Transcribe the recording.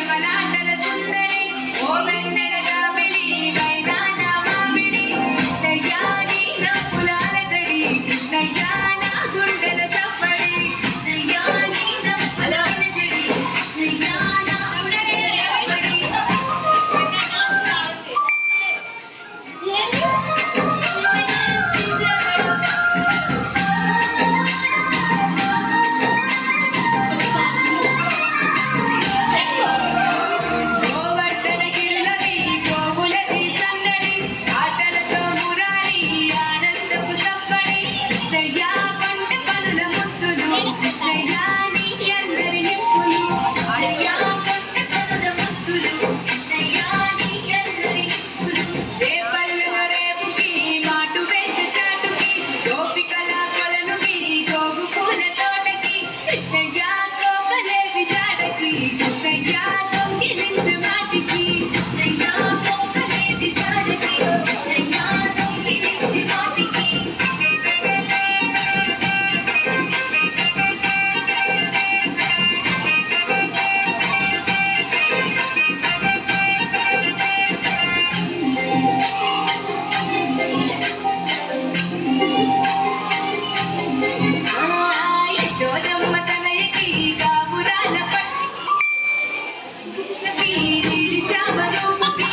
ప్రేమలాటల సుందరి ఓ వెన్నెల జాబిలి వైనాల మామిడి కృష్ణయ్య నీ నవ్వులాల జడి కృష్ణయ్య నా గుండెల సవ్వడి కృష్ణయ్య నీ నవ్వులాల జడి కృష్ణయ్య నా గుండెల సవ్వడి కృష్ణయ్య నీ ఎల్లరి నిప్పులు అయ్యా కొంచె పనుల ముద్దులు కృష్ణయ్య నీ ఎల్లరి నిప్పులు రేపల్లెల రేపుకి మాటు వేసి చాటుకి గోపికల కొలనుకి గోగు పూల తోటకి కృష్ణయ్య కోకలేవి జాడకి కృష్ణయ్య దొంగిలించే మాటికి కృష్ణయ్య కోకలేవి జాడకి కృష్ణయ్య దొంగిలించే మాటికి యశోదమ్మ తనయకి గాబురాల పట్టి శ్యామ రూపుకి